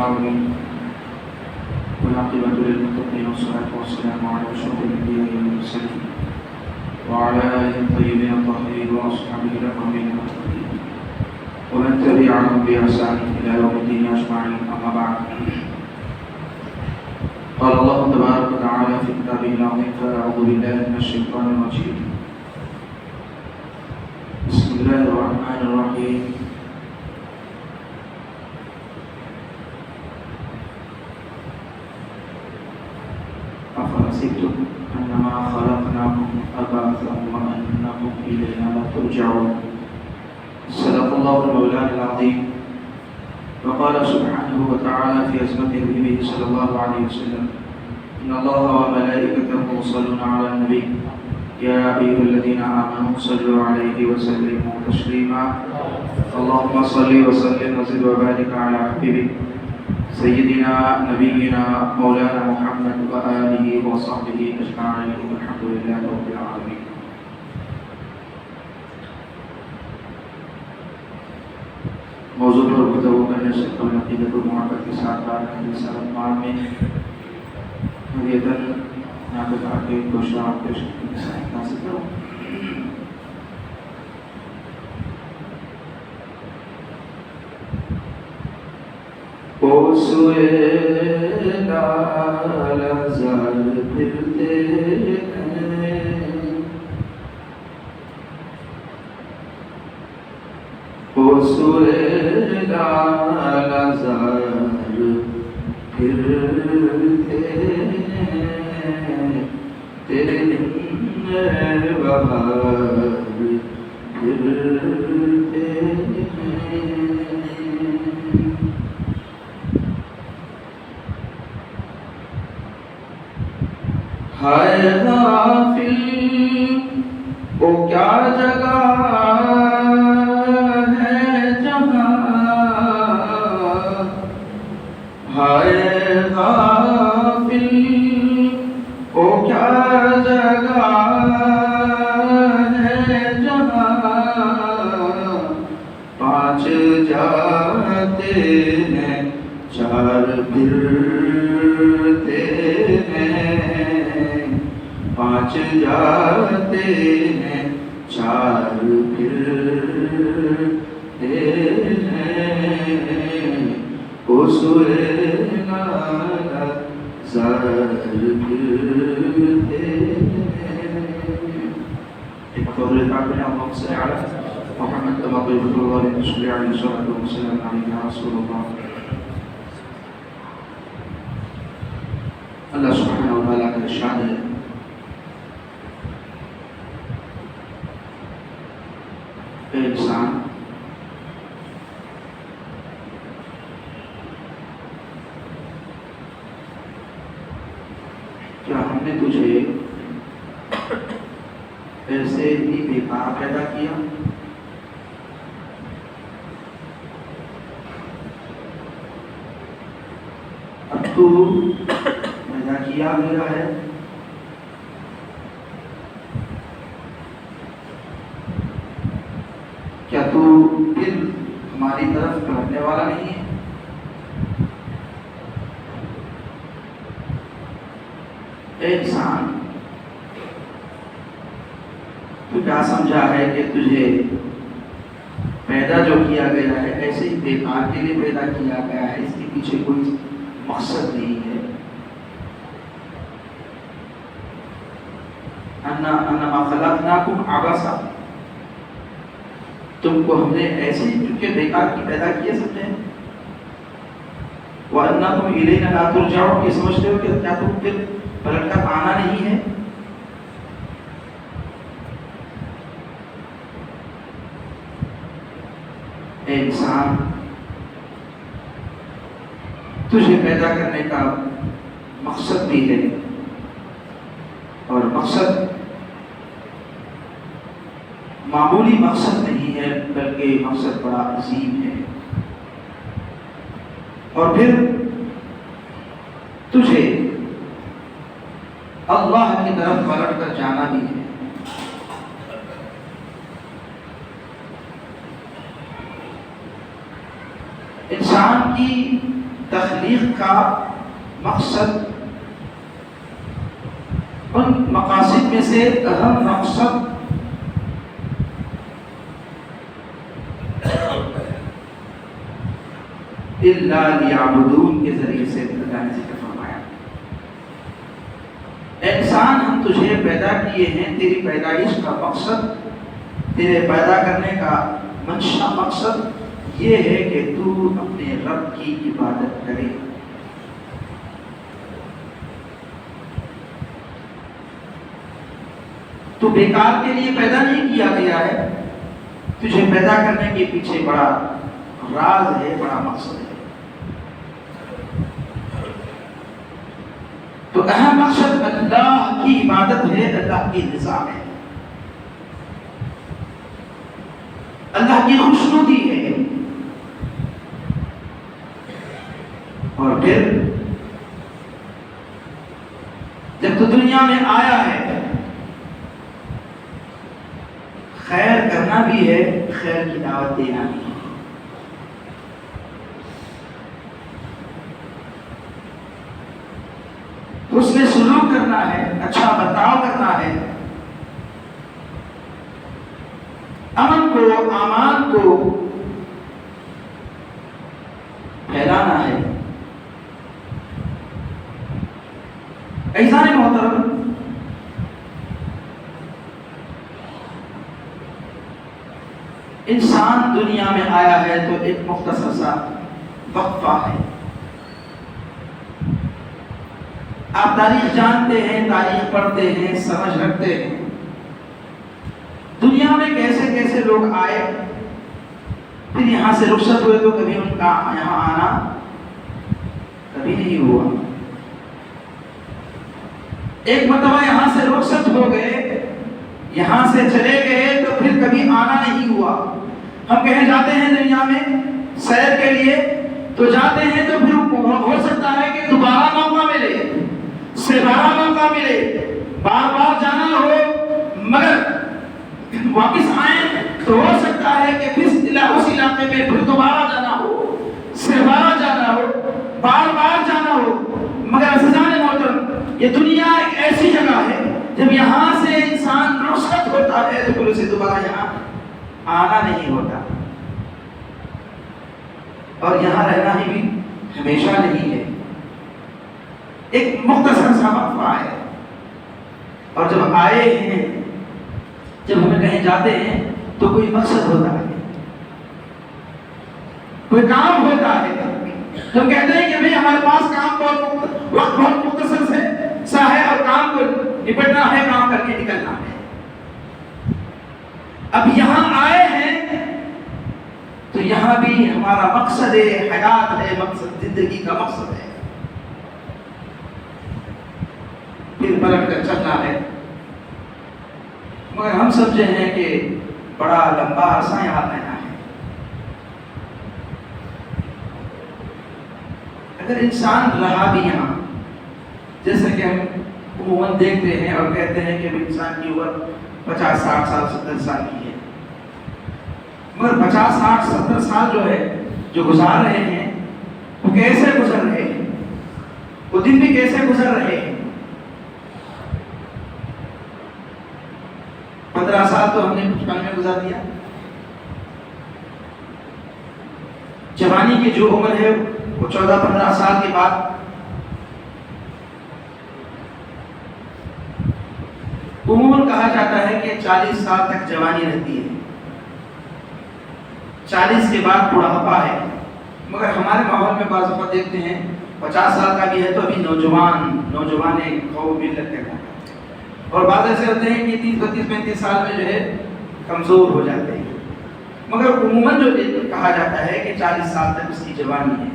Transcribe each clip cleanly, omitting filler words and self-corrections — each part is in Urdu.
العالمين والعاقبة للمتقين والصلاة والسلام على أشرف الأنبياء والمرسلين وعلى آله الطيبين الطاهرين وأصحابه الأكرمين المتقين ومن تبعهم بإحسان إلى يوم الدين أجمعين. أما بعد، قال الله تبارك وتعالى في كتابه العظيم: فأعوذ بالله من الشيطان الرجيم. بسم الله الرحمن الرحيم. أفحسبتم أنما خلقناكم عبثا وأنكم إلينا لا ترجعون. صدق الله المولان العظيم. وقال سبحانه وتعالى في عظمة نبيه صلى الله عليه وسلم: إن الله وملائكته يصلون على النبي يا أيها الذين آمنوا صلوا عليه وسلموا تسليما. اللهم صل وسلم وزد وبارك على حبيبك سيدنا نبينا مولانا محمد وآله وصحبه أجمعين والحمد لله رب العالمين. موضوع پر گفتگو کرنے سے قبل عقیدت و محبت کے ساتھ بات کرنے سے رمضان میں مریدن ناقد آکے کوشاں پیش کرنے کے ساتھ ناصر کرو. سوئے لال زال پھرتے ہیں، سوئے لال زال پھرتے ہیں، تیرے دن بہار پھرتے ہیں. ہائے غافل وہ کیا جگہ ہے جہاں، ہائے غافل وہ کیا جگہ ہے جہاں، پانچ جاتے ہیں چار پھرتے ہیں، پانچ جاتے ہیں چار پھرتے ہیں، وہ سوئے لالا زار پھرتے ہیں. ایک قول پاک میں اللہم صلی علی محمد کما طیبۃ اللہ علیہ صلی علیہ وسلم علیہ رسول اللہ. اللہ سبحانہ وتعالیٰ کا ارشاد ہے: اے انسان، کیا ہم نے تجھے ایسے ہی بیکار پیدا کیا؟ اب تو پیدا کیا گیا ہے، کیا تو پھر ہماری طرف پلٹنے والا نہیں ہے؟ اے انسان، تو کیا سمجھا ہے کہ تجھے پیدا جو کیا گیا ہے ایسے ہی بیکار کے لیے پیدا کیا گیا ہے؟ اس کے پیچھے کوئی مقصد نہیں ہے. انما خلقناکم عبثا، تم کو ہم نے ایسے ہی کیونکہ بیکار کی پیدا کیا سمجھے. وَأَنَّكُمْ إِلَيْنَا لَا تُرْجَعُونَ، یہ سمجھتے ہو کہ کیا تم پھر پلٹ کر آنا نہیں ہے؟ اے انسان، تجھے پیدا کرنے کا مقصد بھی ہے، اور مقصد معمولی مقصد نہیں ہے بلکہ مقصد بڑا عظیم ہے. اور پھر تجھے اللہ کی طرف پلٹ کر جانا بھی ہے. انسان کی تخلیق کا مقصد، ان مقاصد میں سے اہم مقصد الا لیعبدون کے ذریعے سے اللہ نے ذکر فرمایا۔ انسان ہم تجھے پیدا کیے ہیں، تیری پیدائش کا مقصد، تیرے پیدا کرنے کا منشا مقصد یہ ہے کہ تو اپنے رب کی عبادت کرے۔ تو بیکار کے لیے پیدا نہیں کیا گیا ہے، تجھے پیدا کرنے کے پیچھے بڑا راز ہے، بڑا مقصد ہے۔ تو اہم مقصد اللہ کی عبادت ہے، اللہ کی رضا ہے، اللہ کی خوشنودی ہے۔ اور پھر جب تو دنیا میں آیا ہے، خیر کرنا بھی ہے، خیر کی دعوت دینا بھی ہے۔ اس نے سلوک کرنا ہے، اچھا برتاؤ کرنا ہے، امن کو، امان کو پھیلانا ہے۔ ایسا نہیں محترم، انسان دنیا میں آیا ہے تو ایک مختصر سا وقفہ ہے۔ آپ تاریخ جانتے ہیں، تاریخ پڑھتے ہیں، سمجھ رکھتے ہیں، دنیا میں کیسے کیسے لوگ آئے، پھر یہاں سے رخصت ہوئے، تو کبھی ان کا یہاں آنا کبھی نہیں ہوا۔ ایک مرتبہ یہاں سے رخصت ہو گئے، یہاں سے چلے گئے، تو پھر کبھی آنا نہیں ہوا۔ ہم کہیں جاتے ہیں دنیا میں سیر کے لیے، تو جاتے ہیں تو پھر ہو سکتا ہے کہ دوبارہ موقع ملے، سے بارہ موقع ملے، بار بار جانا ہو، مگر واپس آئیں تو ہو سکتا ہے کہ پھر اس علاقے میں پھر دوبارہ جانا ہو، سے بارہ جانا ہو، بار بار جانا ہو۔ مگر عزیزان محترم، یہ دنیا ایک ایسی جگہ ہے، جب یہاں سے انسان رخصت ہوتا ہے تو پھر اسے دوبارہ یہاں آنا نہیں ہوتا، اور یہاں رہنا ہی بھی ہمیشہ نہیں ہے، ایک مختصر سا وقفہ ہے۔ اور جب آئے ہیں، جب ہمیں کہیں جاتے ہیں تو کوئی مقصد ہوتا ہے، کوئی کام ہوتا ہے، ہم کہتے ہیں کہ بھئی ہمارے پاس کام وقت بہت مختصر سا ہے، اور کام کو نپٹنا ہے، کام کر کے نکلنا ہے۔ اب یہاں آئے ہیں تو یہاں بھی ہمارا مقصد حیات ہے، مقصد زندگی کا مقصد ہے، پھر پلٹ کر چلنا ہے۔ مگر ہم سمجھے ہیں کہ بڑا لمبا عرصہ یہاں رہنا ہے۔ اگر انسان رہا بھی یہاں، جیسے کہ ہم عموماً دیکھتے ہیں اور کہتے ہیں کہ انسان کی عمر 50 60 سال 70 سال کی ہے، مگر 50 60 70 سال جو ہے، جو گزار رہے ہیں، وہ کیسے گزر رہے ہیں، وہ دن بھی کیسے گزر رہے ہیں۔ 15 سال تو ہم نے بچپن میں گزار دیا، جوانی کی جو عمر ہے وہ 14-15 سال کے بعد عموماً کہا جاتا ہے کہ 40 سال تک جوانی رہتی ہے، 40 کے بعد بڑھاپا ہے۔ مگر ہمارے ماحول میں بعض اوقات دیکھتے ہیں 50 سال کا بھی ہے تو ابھی نوجوان خواب بھی لگتے ہیں، اور بعض ایسے ہوتے ہیں کہ 30 32 35 سال میں جو ہے کمزور ہو جاتے ہیں۔ مگر عموماً جو کہا جاتا ہے کہ 40 سال تک اس کی جوانی ہے،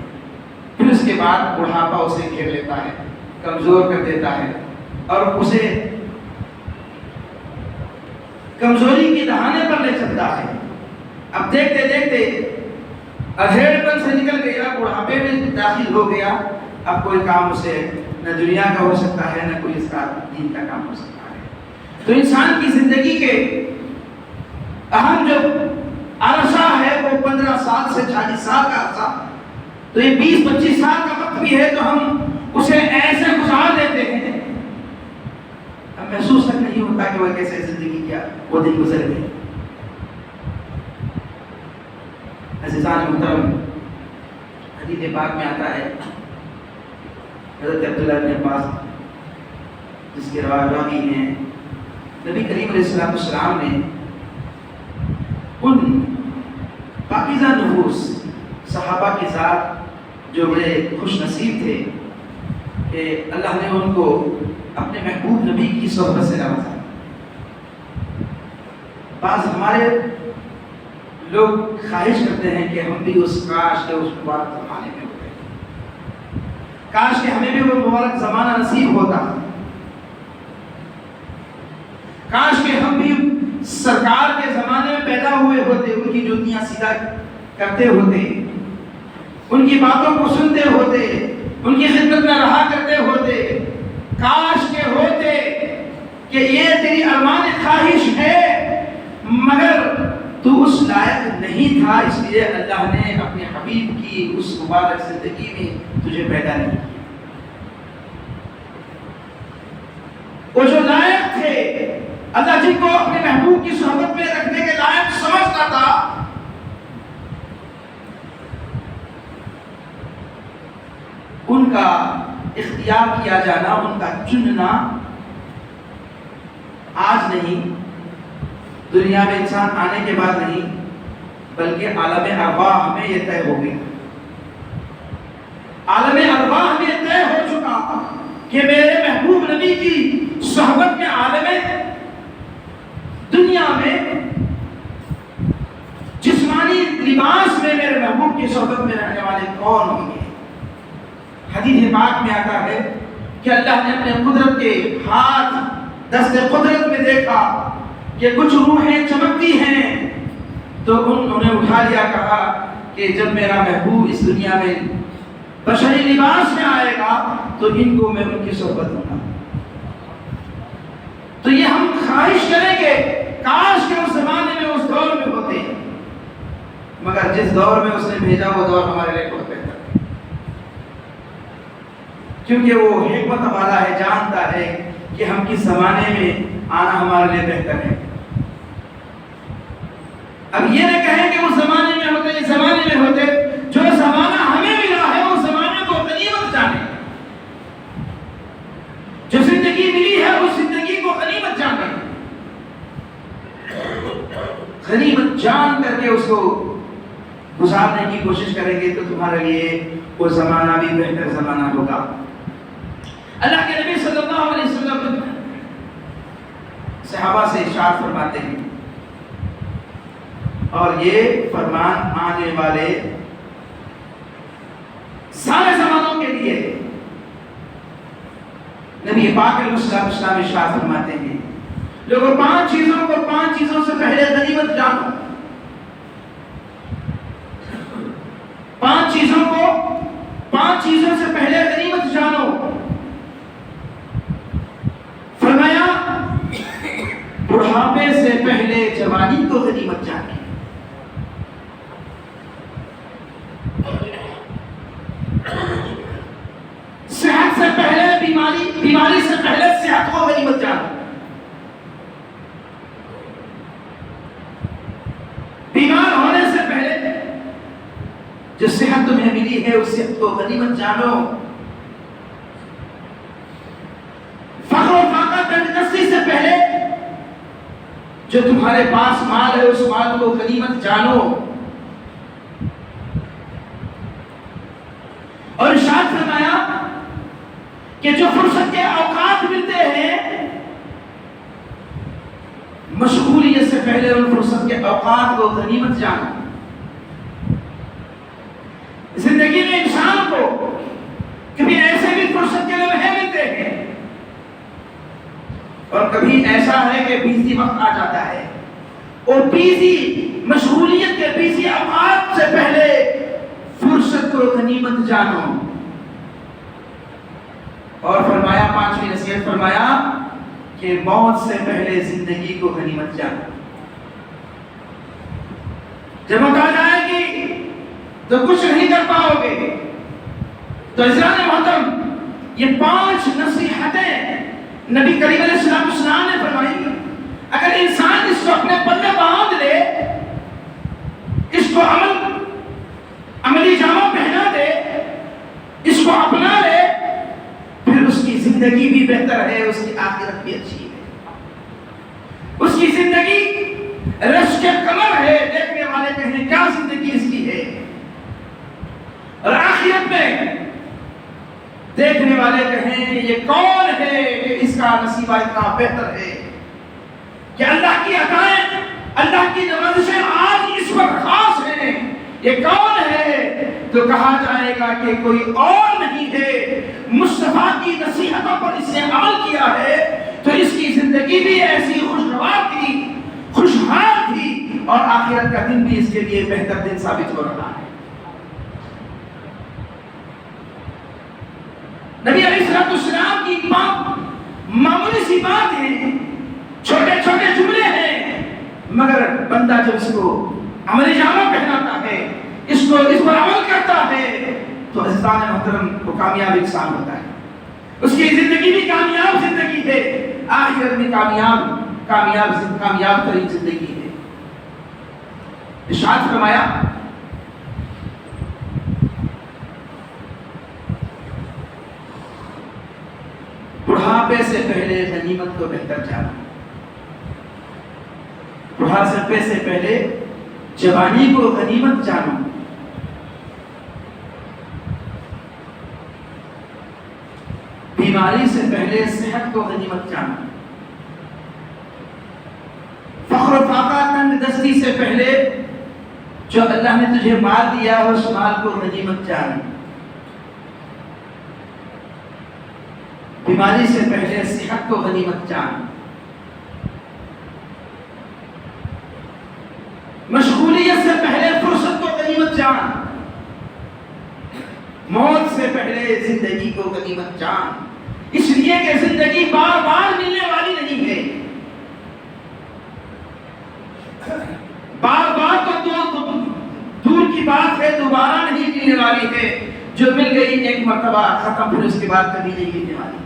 پھر اس کے بعد بڑھاپا اسے گھیر لیتا ہے، کمزور کر دیتا ہے، اور اسے کمزوری کی دہانے پر لے چلتا ہے۔ اب دیکھتے دیکھتے ادھیڑ پن سے نکل گیا، بڑھاپے میں داخل ہو گیا، اب کوئی کام اسے نہ دنیا کا ہو سکتا ہے، نہ کوئی اس کا دین کا کام ہو سکتا ہے۔ تو انسان کی زندگی کے اہم جو عرصہ ہے وہ 15 سال سے 40 سال کا عرصہ تو یہ 20-25 سال کا وقت بھی ہے تو ہم اسے ایسے گزار دیتے ہیں، ہم محسوس تک نہیں ہوتا کہ وہ کیسے زندگی کیا وہ دن گزر گئے۔ عزیزان محترم، حدیث پاک میں آتا ہے حضرت عبداللہ بن عباس جس کے راوی ہیں، نبی کریم علیہ السلام نے ان پاکیزہ نفوس صحابہ کے ساتھ جو بڑے خوش نصیب تھے کہ اللہ نے ان کو اپنے محبوب نبی کی صحبت سے نوازا۔ بعض ہمارے لوگ خواہش کرتے ہیں کہ ہم بھی اس کاش کے اس مبارک زمانے میں ہوتے، کاش کہ ہمیں بھی وہ مبارک زمانہ نصیب ہوتا، کاش کہ ہم بھی سرکار کے زمانے میں پیدا ہوئے ہوتے، ان کی جوتیاں سیدھا کرتے ہوتے، ان کی باتوں کو سنتے ہوتے، ان کی خدمت میں رہا کرتے ہوتے۔ کاش کے ہوتے کہ یہ تیری ارمان خواہش ہے مگر تو اس لائق نہیں تھا، اس لیے اللہ نے اپنے حبیب کی اس مبارک زندگی میں تجھے پیدا نہیں کیا۔ وہ جو لائق تھے، اللہ جن کو اپنے محبوب کی صحبت میں رکھنے کے لائق سمجھتا تھا، ان کا اختیار کیا جانا، ان کا چننا آج نہیں، دنیا میں انسان آنے کے بعد نہیں، بلکہ عالم ارواح میں یہ طے ہو گیا۔ عالم ارواح میں یہ طے ہو چکا کہ میرے محبوب نبی کی صحبت میں عالم دنیا میں جسمانی لباس میں میرے محبوب کی صحبت میں رہنے والے کون ہوں گے؟ حدیث پاک میں آتا ہے کہ اللہ نے اپنے قدرت کے ہاتھ دست قدرت میں دیکھا کہ کچھ روحیں چمکتی ہیں، تو انہوں نے اٹھا لیا، کہا کہ جب میرا محبوب اس دنیا میں بشری لباس میں آئے گا تو ان کو میں ان کی صحبت دوں گا۔ تو یہ ہم خواہش کریں گے کاش کہ اس زمانے میں اس دور میں ہوتے، مگر جس دور میں اس نے بھیجا وہ دور ہمارے لیے بہت بہتر ہے، کیونکہ وہ حکمت والا ہے، جانتا ہے کہ ہم کس زمانے میں آنا ہمارے لیے بہتر ہے۔ اب یہ نہ کہیں کہ اس زمانے میں ہوتے، اس زمانے میں ہوتے، جو زمانہ ہمیں ملا ہے اس زمانے کو غنیمت جانے، جو زندگی ملی ہے اس زندگی کو غنیمت جانے، غنیمت جان کر کے اس کو گزارنے کی کوشش کریں گے تو تمہارے لیے وہ زمانہ بھی بہتر زمانہ ہوگا۔ اللہ کے نبی صلی اللہ علیہ وسلم صحابہ سے ارشاد فرماتے ہیں، اور یہ فرمان آنے والے سارے زمانوں کے لیے نبی پاک علیہ السلام ارشاد فرماتے ہیں، لوگوں 5 چیزوں کو 5 چیزوں سے پہلے غنیمت جانو، 5 چیزوں کو 5 چیزوں سے پہلے غنیمت جانو۔ فرمایا بڑھاپے سے پہلے جوانی کو غنیمت جانے، صحت سے پہلے بیماری، بیماری سے پہلے صحت کو غنیمت جانو، بیمار ہونے سے پہلے جو صحت تمہیں ملی ہے اس صحت کو غنیمت جانو، فخر و فاقہ تنگدستی سے پہلے جو تمہارے پاس مال ہے اس مال کو غنیمت جانو، اور ارشاد فرمایا کہ جو فرصت کے اوقات ملتے ہیں مشغولیت سے پہلے ان فرصت کے اوقات کو غنیمت جانو۔ زندگی میں انسان کو کبھی ایسے بھی فرصت کے لمحے ملتے ہیں اور کبھی ایسا ہے کہ بیزی وقت آ جاتا ہے، اور بیزی مشغولیت کے بیزی اوقات سے پہلے فرصت کو غنیمت جانو۔ اور فرمایا 5ویں نصیحت فرمایا کہ موت سے پہلے زندگی کو غنیمت جانو۔ جب موت آ جائے گی تو کچھ نہیں کر پاؤ گے۔ تو عزیزان محترم، یہ 5 نصیحتیں نبی کریم علیہ السلام نے فرمائی، اگر انسان اس کو اپنے پلے باندھ لے، اس کو عملی جامہ پہنا دے، اس کو اپنا لے، پھر اس کی زندگی بھی بہتر ہے، اس کی آخرت بھی اچھی ہے، اس کی زندگی رشک قمر ہے، دیکھنے والے کہیں کیا زندگی اس کی ہے، اور آخرت میں دیکھنے والے کہیں کہ یہ کون ہے کہ اس کا نصیبہ اتنا بہتر ہے، کہ اللہ کی عطائیں، اللہ کی نوازشیں آج اس وقت خاص ہیں، یہ کون ہے؟ تو کہا جائے گا کہ کوئی اور نہیں ہے، مصطفیٰ کی نصیحتوں پر اس نے عمل کیا ہے، تو اس کی زندگی بھی ایسی خوشگوار تھی، خوشحال تھی، اور آخرت کا دن بھی اس کے لیے بہتر دن ثابت ہو رہا ہے۔ نبی علیہ السلام کی بات معمولی سی بات ہے، چھوٹے چھوٹے جملے ہیں، مگر بندہ جب اس کو عملی جامہ پہناتا ہے، اس پر عمل کرتا ہے، تو عزیزان محترم وہ کامیاب انسان ہوتا ہے، اس کی زندگی بھی کامیاب زندگی ہے، آخرت بھی کامیاب ترین زندگی ہے۔ ارشاد فرمایا، بڑھاپے سے پہلے غنیمت کو بہتر جانا، بڑھاپے سے پہلے جوانی کو غنیمت جانو، بیماری سے پہلے صحت کو غنیمت جانو، فخر و فاقہ تنگ دستی سے پہلے جو اللہ نے تجھے مال دیا اس مال کو غنیمت جانو، بیماری سے پہلے صحت کو غنیمت جان، مشغولیت سے پہلے فرصت کو غنیمت جان، موت سے پہلے زندگی کو غنیمت جان، اس لیے کہ زندگی بار بار ملنے والی نہیں ہے، بار بار تو دور کی بات ہے، دوبارہ نہیں ملنے والی ہے، جو مل گئی ایک مرتبہ ختم، پھر اس کے بعد کبھی نہیں ملنے والی۔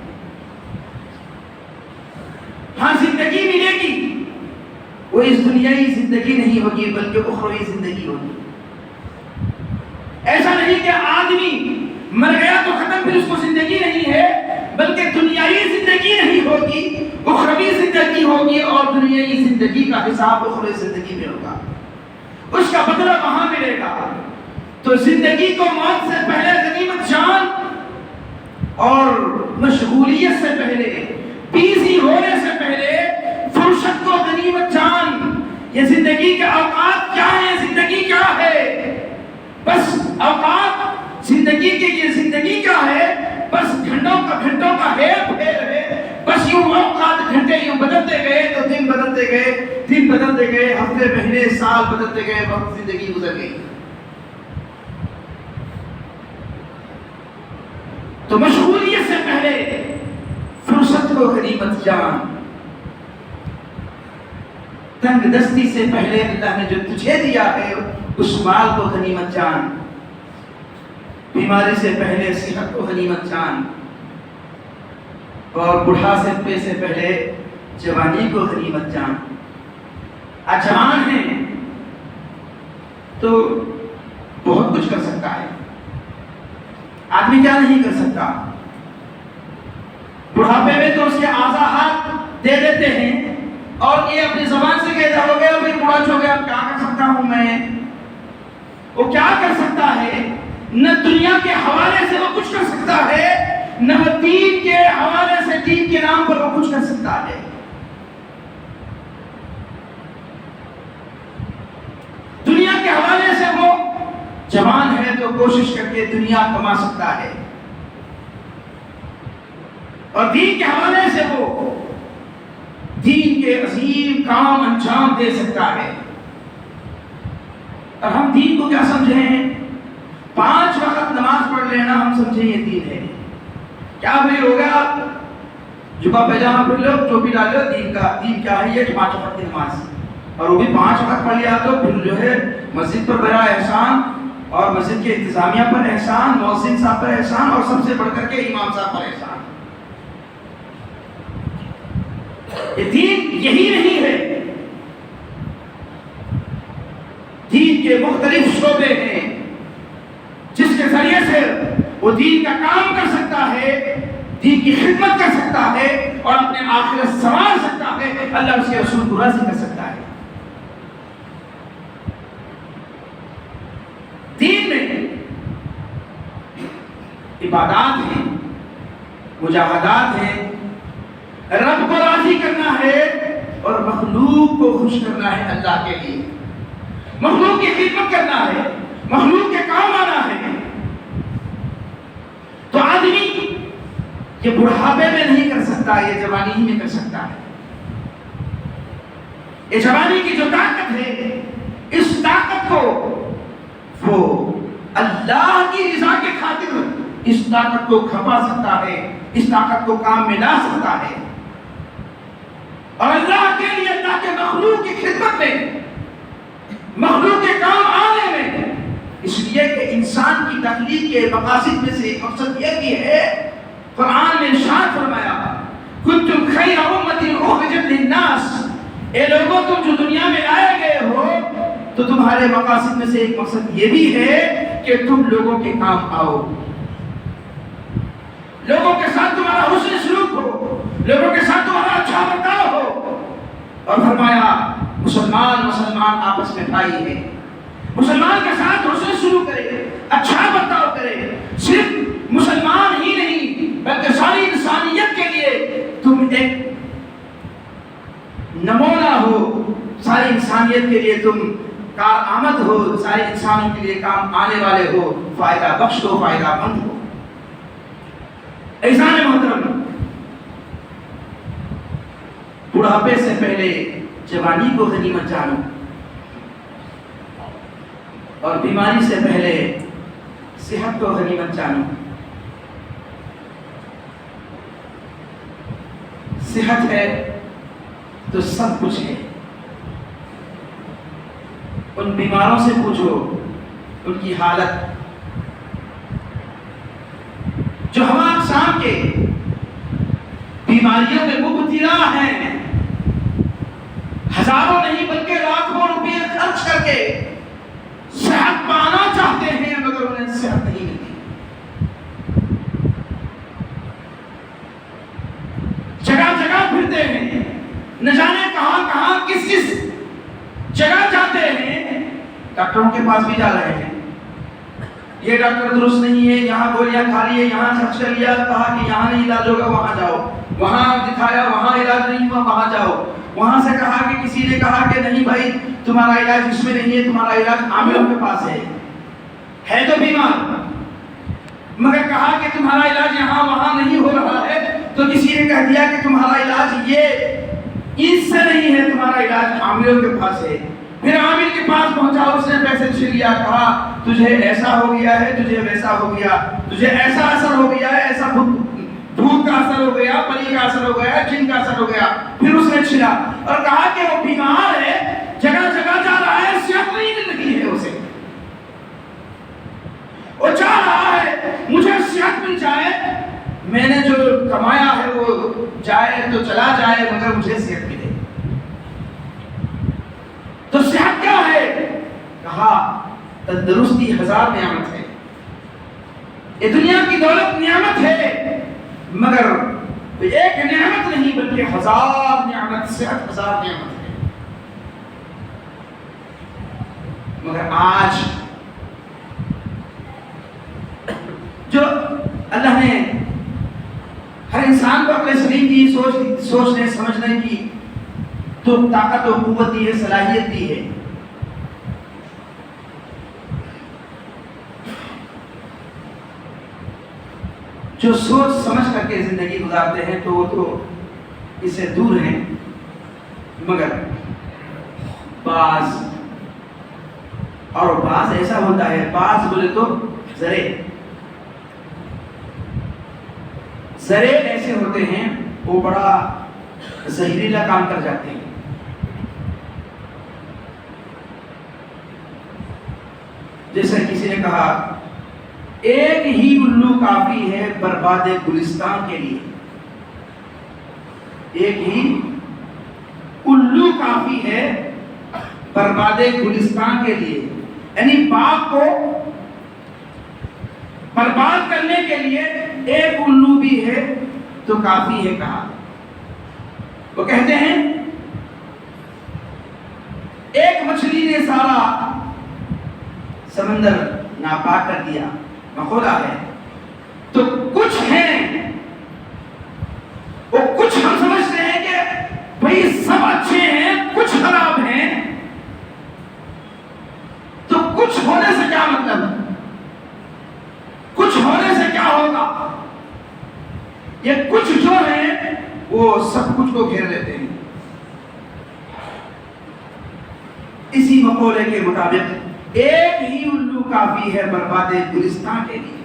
ہاں زندگی ملے گی، وہ اس دنیائی زندگی نہیں ہوگی بلکہ اخروی زندگی ہوگی۔ ایسا نہیں کہ آدمی مر گیا تو ختم، پھر اس کو زندگی نہیں ہے، بلکہ دنیائی زندگی نہیں ہوگی، اخروی زندگی ہوگی، اور دنیائی زندگی کا حساب اخروی زندگی میں ہوگا، اس کا بدلہ وہاں ملے گا۔ تو زندگی کو موت سے پہلے غنیمت جان، اور مشغولیت سے پہلے، بیزی ہونے سے پہلے فرصت کو غنیمت جان۔ یہ زندگی کے اوقات کیا ہے؟ زندگی کیا ہے؟ بس اوقات زندگی کے، یہ زندگی کیا ہے؟ بس گھنٹوں کا ہیر پھیر ہے، بس یوں اوقات گھنٹے یوں بدلتے گئے تو دن بدلتے گئے، ہفتے مہینے سال بدلتے گئے، وقت زندگی گزر گئی۔ تو مشغولیت سے پہلے فرصت کو غنیمت جان، تنگ دستی سے پہلے اللہ نے جو تجھے دیا ہے اس مال کو غنیمت جان، بیماری سے پہلے صحت کو غنیمت جان، اور بڑھاپے سے پہلے جوانی کو غنیمت جان۔ آج جوان ہیں تو بہت کچھ کر سکتا ہے، آدمی کیا نہیں کر سکتا، بڑھاپے میں تو اس کے اعضاء ہاتھ دے دیتے ہیں، اور یہ اپنی زبان سے کہتا ہو گیا بھائی بوڑھا ہو گیا، اب کیا کر سکتا ہوں میں؟ وہ کیا کر سکتا ہے؟ نہ دنیا کے حوالے سے وہ کچھ کر سکتا ہے، نہ دین کے حوالے سے، دین کے نام پر وہ کچھ کر سکتا ہے۔ دنیا کے حوالے سے وہ جوان ہے تو کوشش کر کے دنیا کما سکتا ہے، اور دین کے حوالے سے وہ دین کے عظیم کام انجام دے سکتا ہے۔ اور ہم دین کو کیا سمجھے ہیں؟ 5 وقت نماز پڑھ لینا ہم سمجھیں یہ دین ہے۔ کیا بھائی ہو گیا، جبہ پیجامہ پہن لو، ٹوپی ڈال لو، دین کیا ہے؟ یہ 5 وقت کی نماز، اور وہ بھی 5 وقت پڑھ لیا تو پھر جو ہے مسجد پر بڑا احسان اور مسجد کے انتظامیہ پر احسان، مؤذن صاحب پر احسان، اور سب سے بڑھ کر کے امام صاحب پر احسان۔ یہ دین یہی نہیں ہے، دین کے مختلف شعبے ہیں جس کے ذریعے سے وہ دین کا کام کر سکتا ہے، دین کی خدمت کر سکتا ہے اور اپنے آخرت سنوار سکتا ہے، اللہ اس کے رسول کو راضی کر سکتا ہے۔ دین میں عبادات ہیں، مجاہدات ہیں، رب کو راضی کرنا ہے اور مخلوق کو خوش کرنا ہے اللہ کے لیے، مخلوق کی خدمت کرنا ہے، مخلوق کے کام آنا ہے۔ تو آدمی یہ بڑھاپے میں نہیں کر سکتا، یہ جوانی ہی میں کر سکتا ہے۔ یہ جوانی کی جو طاقت ہے، اس طاقت کو وہ اللہ کی رضا کے خاطر اس طاقت کو کھپا سکتا ہے، اس طاقت کو کام میں لا سکتا ہے، اور اللہ کے لیے، اللہ کے مخلوق کی خدمت میں، مخلوق کے کام آنے میں۔ اس لیے کہ انسان کی تخلیق کے مقاصد میں سے ایک مقصد یہ بھی ہے، قرآن میں ارشاد فرمایا کنتم خیر امۃ اخرجت للناس، اے لوگوں تم جو دنیا میں لائے گئے ہو تو تمہارے مقاصد میں سے ایک مقصد یہ بھی ہے کہ تم لوگوں کے کام آؤ، لوگوں کے ساتھ تمہارا حسن سلوک ہو، لوگوں کے ساتھ تمہارا اچھا برتاؤ ہو۔ اور فرمایا مسلمان آپس میں بھائی ہے، مسلمان کے ساتھ حسن سلوک کرے، اچھا برتاؤ کرے۔ صرف مسلمان ہی نہیں بلکہ ساری انسانیت کے لیے تم ایک نمونہ ہو، ساری انسانیت کے لیے تم کارآمد ہو، سارے انسانوں کے لیے کام آنے والے ہو، فائدہ بخش ہو، فائدہ مند ہو۔ عزیزان محترم، بڑھاپے سے پہلے جوانی کو غنیمت جانو، اور بیماری سے پہلے صحت کو غنیمت جانو۔ صحت ہے تو سب کچھ ہے۔ ان بیماروں سے پوچھو ان کی حالت، جو ہم اقسام کے بیماریوں میں مبتلا ہیں، ہزاروں نہیں بلکہ لاکھوں روپے خرچ کر کے صحت پانا چاہتے ہیں، مگر انہیں صحت نہیں ملتی۔ جگہ جگہ پھرتے ہیں، نہ جانے کہاں کہاں کس کس جگہ جاتے ہیں، ڈاکٹروں کے پاس بھی جا رہے ہیں، یہ ڈاکٹر درست نہیں ہے، یہاں گولیاں کھا لی ہے، یہاں خرچ کر لیا، کہا کہ یہاں نہیں علاج ہوگا وہاں جاؤ، وہاں دکھایا وہاں علاج نہیں ہوا وہاں جاؤ، وہاں سے کہا کہ کسی نے کہا کہ نہیں بھائی تمہارا علاج اس میں نہیں ہے، تمہارا علاج عاملوں کے پاس ہے تو بیمار، مگر کہا کہ تمہارا علاج یہاں وہاں نہیں ہو رہا ہے، تو کسی نے کہہ دیا کہ تمہارا علاج یہ اس سے نہیں ہے، تمہارا علاج عاملوں کے پاس ہے۔ پھر عامل کے پاس پہنچا، اس نے پیسے چھین لیا، کہا تجھے ایسا ہو گیا ہے، تجھے ویسا ہو گیا، تجھے ایسا اثر ہو گیا ہے، ایسا بھوت کا اثر ہو گیا، پلی کا اثر ہو گیا، جن کا اثر ہو گیا۔ پھر اس نے چھینا اور کہا کہ وہ بیمار ہے، جگہ جگہ جا رہا ہے، صحت نہیں مل رہی ہے اسے، وہ چاہ رہا ہے مجھے صحت مل جائے، میں نے جو کمایا ہے وہ جائے تو چلا جائے، مگر مجھے صحت ملے۔ تو صحت کیا ہے؟ کہا تندرستی 1000 نعمت ہے، یہ دنیا کی دولت نعمت ہے، مگر ایک نعمت نہیں بلکہ 1000 نعمت، صحت 1000 نعمت ہے۔ مگر آج جو اللہ نے ہر انسان کو عقل سلیم کی، سوچنے سمجھنے کی تو طاقت و قوت دی ہے، صلاحیت دی ہے، جو سوچ سمجھ کر کے زندگی گزارتے ہیں تو وہ تو اس سے دور ہیں، مگر بعض ایسا ہوتا ہے، بعض بولے تو ذرے ایسے ہوتے ہیں وہ بڑا زہریلا کام کر جاتے ہیں۔ جیسے کسی نے کہا ایک ہی الو کافی ہے برباد گلستان کے لیے، ایک ہی الو کافی ہے برباد گلستان کے لیے، یعنی باغ کو برباد کرنے کے لیے ایک الو بھی ہے تو کافی ہے کہا۔ وہ کہتے ہیں ایک مچھلی نے سارا سمندر ناپاک کر دیا، مخولا ہے، تو کچھ ہیں وہ کچھ ہم سمجھتے ہیں کہ بھئی سب اچھے ہیں کچھ خراب ہیں، تو کچھ ہونے سے کیا مطلب، کچھ ہونے سے کیا ہوگا؟ یہ کچھ جو ہیں وہ سب کچھ کو گھیر لیتے ہیں۔ اسی مقولے کے مطابق ایک ہی الو کافی ہے برباد گلستان کے لیے۔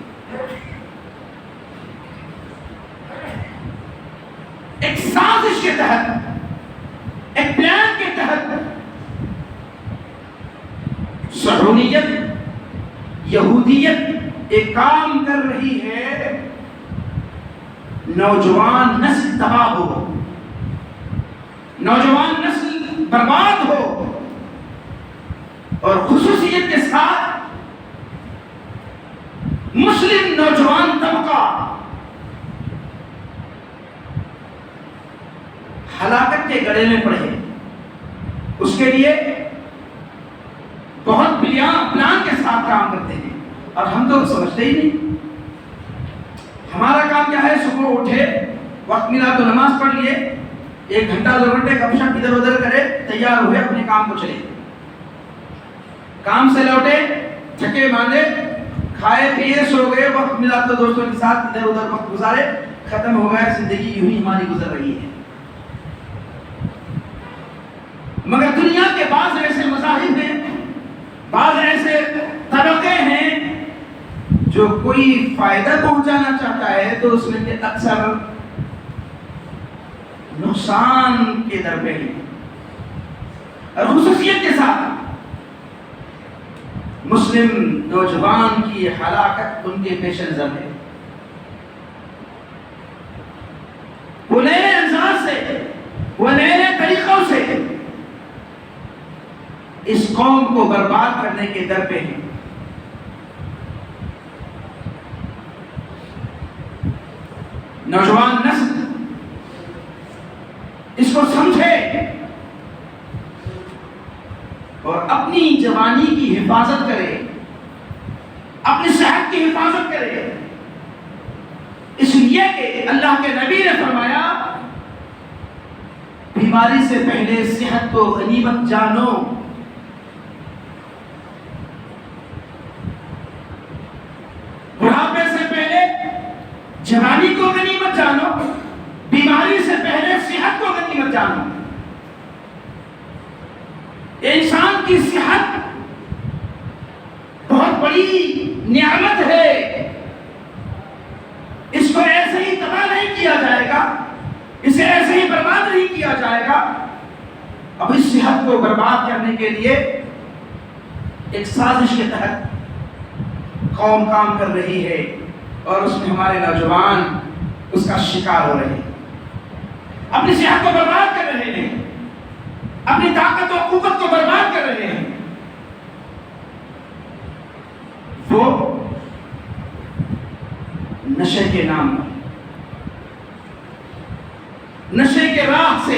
ایک سازش کے تحت، ایک پلان کے تحت صہیونیت، یہودیت ایک کام کر رہی ہے، نوجوان نسل تباہ ہو، نوجوان نسل برباد ہو، اور خصوصیت کے ساتھ مسلم نوجوان طبقہ ہلاکت کے گڑھے میں پڑے۔ اس کے لیے بہت پلان کے ساتھ کام کرتے ہیں، اور ہم تو سمجھتے ہی نہیں۔ ہمارا کام کیا ہے؟ صبح اٹھے، وقت ملا تو نماز پڑھ لیے، 1 گھنٹہ 2 گھنٹے گپ شپ ادھر ادھر کرے، تیار ہوئے اپنے کام کو چلے، کام سے لوٹے تھکے ماندے، کھائے پیے سو گئے، وقت ملا تو دوستوں کے ساتھ ادھر ادھر وقت گزارے، ختم ہو گیا، زندگی یوں ہی ہماری گزر رہی ہے۔ مگر دنیا کے بعض ایسے مذاہب ہیں، بعض ایسے طبقے ہیں جو کوئی فائدہ پہنچانا چاہتا ہے تو اس میں اکثر نقصان کے در پہ ہے، اور خصوصیت کے ساتھ مسلم نوجوان کی ہلاکت ان کے پیش نظر ہے۔ وہ نئے انداز سے، وہ نئے طریقوں سے اس قوم کو برباد کرنے کے در پہ ہیں۔ نوجوان نسل اس کو سمجھے اور اپنی جوانی کی حفاظت کرے، اپنی صحت کی حفاظت کرے، اس لیے کہ اللہ کے نبی نے فرمایا بیماری سے پہلے صحت کو غنیمت جانو، بڑھاپے سے پہلے جوانی کو غنیمت جانو، بیماری سے پہلے صحت کو غنیمت جانو۔ انسان کی صحت بہت بڑی نعمت ہے، اس کو ایسے ہی تباہ نہیں کیا جائے گا، اسے ایسے ہی برباد نہیں کیا جائے گا۔ اب اس صحت کو برباد کرنے کے لیے ایک سازش کے تحت قوم کام کر رہی ہے، اور اس میں ہمارے نوجوان اس کا شکار ہو رہے ہیں، اپنی صحت کو برباد کر رہے ہیں، اپنی طاقت و قوت کو برباد کر رہے ہیں۔ وہ نشے کے نام پر، نشے کے راہ سے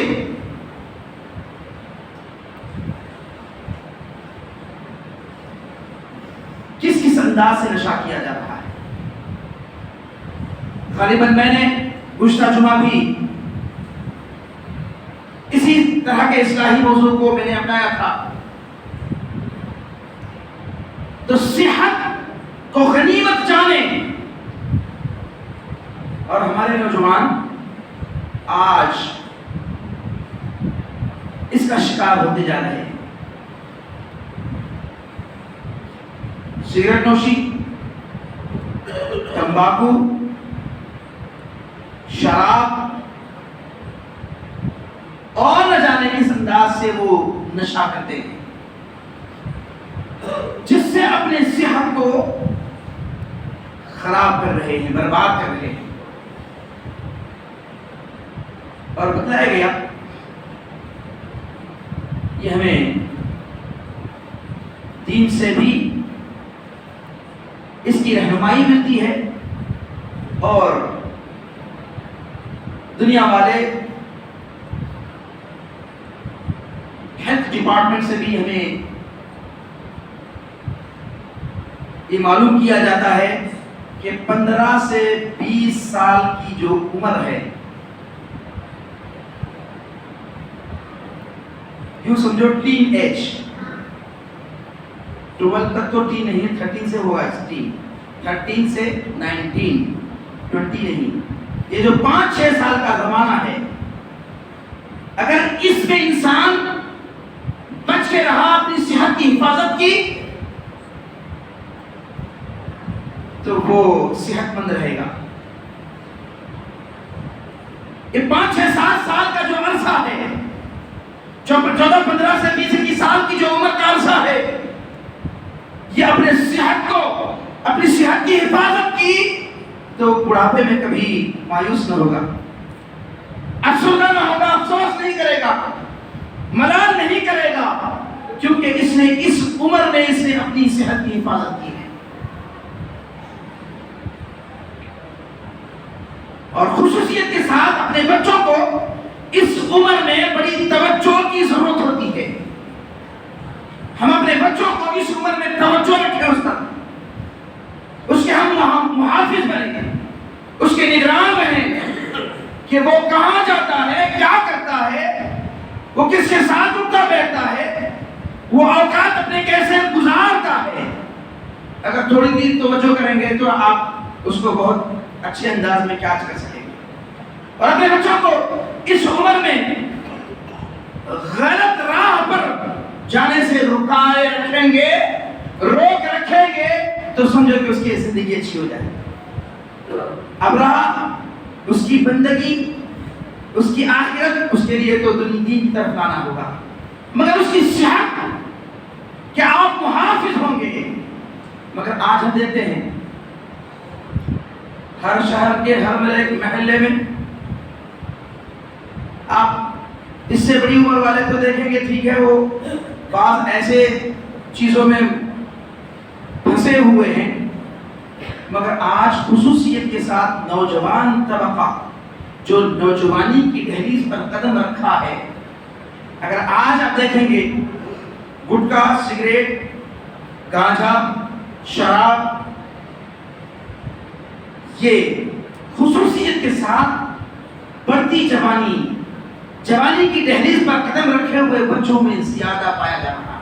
کس انداز سے نشہ کیا جا رہا ہے۔ غالباً میں نے گزشتہ جمعہ بھی اسی طرح کے اصلاحی موضوع کو میں نے اپنایا تھا۔ تو صحت کو غنیمت جانیں، اور ہمارے نوجوان آج اس کا شکار ہوتے جا رہے ہیں۔ سگریٹ نوشی، تمباکو، شراب، اور نہ جانے کس انداز سے وہ نشہ کرتے ہیں۔ جس سے اپنے صحت کو خراب کر رہے ہیں، برباد کر رہے ہیں. اور بتایا گیا یہ ہمیں دین سے بھی اس کی رہنمائی ملتی ہے، اور دنیا والے ہیلتھ ڈپارٹمنٹ سے بھی ہمیں یہ معلوم کیا جاتا ہے کہ 15 سے 20 سال کی جو عمر ہے، یوں سمجھو ٹین ایج، 12 تک تو ٹین نہیں، 13 سے ہوگا ٹین، 13 سے 19، 20 نہیں. یہ جو 5-6 سال کا زمانہ ہے، اگر اس میں انسان بچ کے رہا، اپنی صحت کی حفاظت کی، تو وہ صحت مند رہے گا. یہ 5-6-7 سال کا جو عرصہ ہے، جو 14-15 سے 20 سال کی جو عمر کا عرصہ ہے، یہ اپنے صحت کو، اپنی صحت کی حفاظت کی تو بڑھاپے میں کبھی مایوس نہ ہوگا، افسردہ نہ ہوگا، افسوس نہیں کرے گا، ملال نہیں کرے گا، کیونکہ اس نے اس عمر میں اس نے اپنی صحت کی حفاظت کی ہے. اور خصوصیت کے ساتھ اپنے بچوں کو اس عمر میں بڑی توجہ کی ضرورت ہوتی ہے. ہم اپنے بچوں کو اس عمر میں توجہ رکھیں، اس تک اس کے ہم محافظ بنیں، اس کے نگران رہیں کہ وہ کہاں جاتا ہے، کیا کرتا ہے، وہ کس کے ساتھ اٹھتا بیٹھتا ہے، وہ اوقات اپنے کیسے گزارتا ہے. اگر تھوڑی دیر توجہ کریں گے تو آپ اس کو بہت اچھے انداز میں کیچ کر سکیں گے. اور اپنے بچوں کو اس عمر میں غلط راہ پر جانے سے رکائے رکھیں گے، روک رکھیں گے، تو سمجھو کہ اس کی زندگی اچھی ہو جائے. اب رہا اس کی بندگی، اس کی آخرت، اس کے لیے تو دین کی طرف لانا ہوگا. مگر اس کی صحت کیا آپ محافظ ہوں گے؟ مگر آج ہم دیکھتے ہیں ہر شہر کے ہر محلے میں آپ اس سے بڑی عمر والے تو دیکھیں گے، ٹھیک ہے، وہ بعض ایسے چیزوں میں پھنسے ہوئے ہیں، مگر آج خصوصیت کے ساتھ نوجوان طبقہ جو نوجوانی کی دہلیز پر قدم رکھا ہے، اگر آج آپ دیکھیں گے گٹکا، سگریٹ، گانجا، شراب، یہ خصوصیت کے ساتھ بڑھتی جوانی کی دہلیز پر قدم رکھے ہوئے بچوں میں زیادہ پایا جا رہا ہے.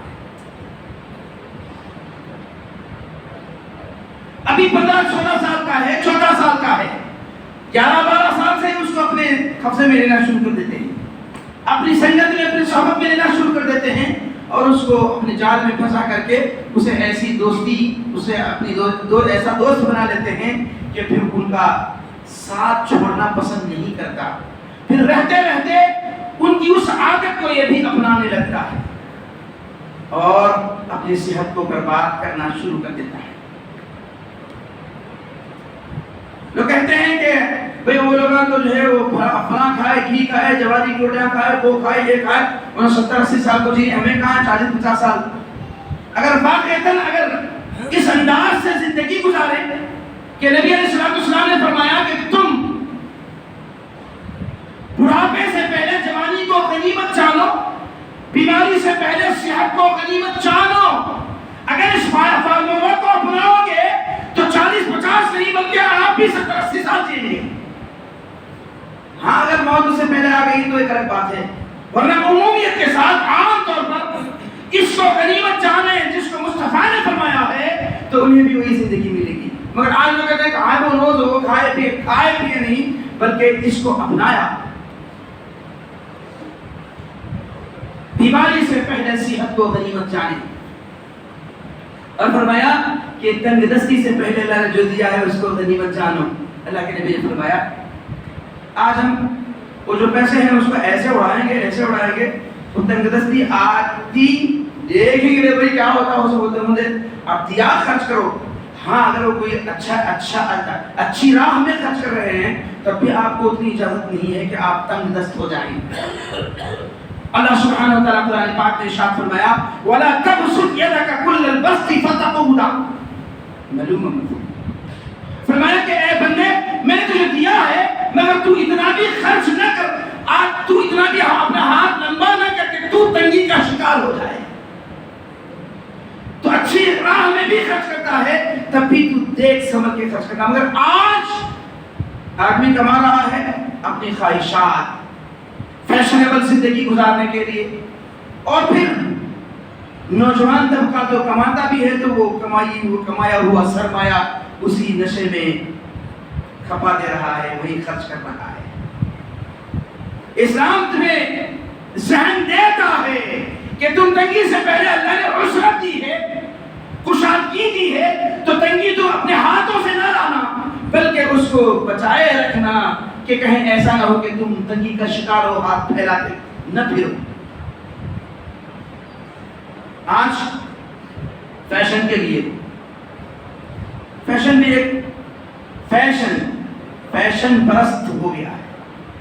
ابھی 15-16 سال کا ہے، 14 سال کا ہے، 11-12 سال سے اس کو اپنے قبضے میں لینا شروع کر دیتے ہیں، اپنی سنگت میں، اپنی صحبت میں لینا شروع کر دیتے ہیں، اور اس کو اپنے جال میں پھنسا کر کے اسے ایسی دوستی، اسے اپنی ایسا دوست بنا لیتے ہیں کہ پھر ان کا ساتھ چھوڑنا پسند نہیں کرتا. پھر رہتے رہتے ان کی اس عادت کو یہ بھی اپنانے لگتا ہے اور اپنی صحت کو برباد کرنا شروع کر دیتا ہے. لوگ کہتے ہیں کہ بھئی وہ لوگ تو جو ہے وہ فلاں کھائے، گھی کھائے، جواری کی روٹیاں کھائے، وہ کھائے، یہ کھائے، انہوں 70-80 سال کو جی، ہمیں کہاں 40-50 سال. اگر واقعتاً اگر اس انداز سے زندگی گزارے کہ نبی علیہ السلام نے فرمایا کہ تم بڑھاپے سے پہلے جوانی کو غنیمت جانو، بیماری سے پہلے صحت کو غنیمت جانو، اگر اس فارمولہ کو اپناؤ گے تو 40-50 نہیں بلکہ آپ بھی 70-80 سال جیئیں گے. ہاں اگر موت اس سے پہلے آ گئی تو ایک الگ بات ہے، ورنہ عمومیت کے ساتھ عام طور پر اس کو غنیمت جانے جس کو مصطفیٰ نے فرمایا ہے تو انہیں بھی وہی زندگی ملے گی. مگر آج لوگ کہتے ہیں کہ آئے وہ روز ہو، کھائے پیے نہیں، بلکہ اس کو اپنایا. بیماری سے پہلے صحت کو غنیمت جانے، اور فرمایا کہ تنگ دستی سے پہلے اللہ نے جو دیا ہے اس کو غنیمت جانو. اللہ کے نبی نے فرمایا آج ہم وہ جو پیسے ہیں اس کو ایسے اڑائیں گے، وہ تنگ دستی آتی دیکھیں گے بھائی کیا ہوتا ہے، اسے بولتے ہیں آپ دیا خرچ کرو. ہاں اگر وہ کوئی اچھی راہ میں خرچ کر رہے ہیں تب بھی آپ کو اتنی اجازت نہیں ہے کہ آپ تنگ دست ہو جائیں. اللہ سبحانہ و تعالیٰ قرآن پاک نے ارشاد فرمایا وَلَا تَبْسُطْ يَدَكَ كُلَّ الْبَسْطِ فَتَقْعُدَ مَلُومًا مَحْسُورًا. فرمایا کہ اے بندے میں نے تجھے دیا ہے مگر تو اتنا بھی خرچ نہ کر، آج تو اتنا بھی اپنا ہاتھ لمبا نہ کر کے تو تنگی کا شکار ہو جائے. تو اچھی راہ میں بھی خرچ کرتا ہے تب بھی تو دیکھ سمجھ کے خرچ کرتا. مگر آج آدمی کما رہا ہے اپنی خواہشات، فیشنیبل زندگی گزارنے کے لیے، اور پھر نوجوان طبقہ تو کماتا بھی ہے تو وہ کمایا ہوا سرمایہ اسی نشے میں کھپا دے رہا ہے، وہی خرچ کر رہا ہے. اسلام تمہیں ذہن دیتا ہے کہ تم تنگی سے پہلے اللہ نے عسرت دی ہے، کشادگی دی ہے، تو تنگی تو اپنے ہاتھوں سے نہ لانا بلکہ اس کو بچائے رکھنا کہ کہیں ایسا نہ ہو کہ تم تنگی کا شکار ہو، ہاتھ پھیلاتے نہ پھرو. آج فیشن کے لیے فیشن بھی ایک فیشن پرست ہو گیا ہے،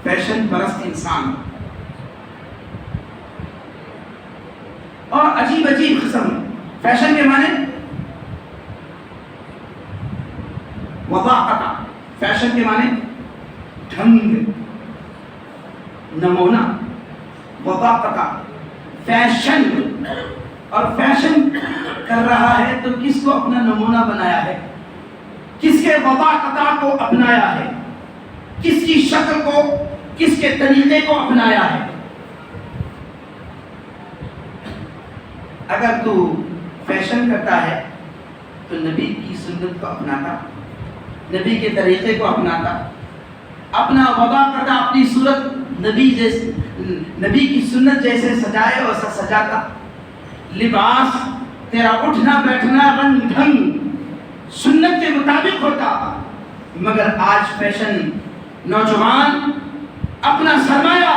فیشن پرست انسان، اور عجیب قسم. فیشن کے معنی وضاحت، فیشن کے معنی ڈھنگ، نمونہ، وضاحت، فیشن. اور فیشن کر رہا ہے تو کس کو اپنا نمونہ بنایا ہے، کس کے وضاحت کو اپنایا ہے، کس کی شکل کو، کس کے طریقے کو اپنایا ہے. اگر تو فیشن کرتا ہے تو نبی کی سنت کو اپناتا، نبی کے طریقے کو اپناتا، اپنا وضع کرتا، اپنی صورت نبی کی سنت جیسے سجائے ویسا سجاتا. لباس تیرا اٹھنا بیٹھنا رنگ ڈھنگ سنت کے مطابق ہوتا. مگر آج فیشن، نوجوان اپنا سرمایہ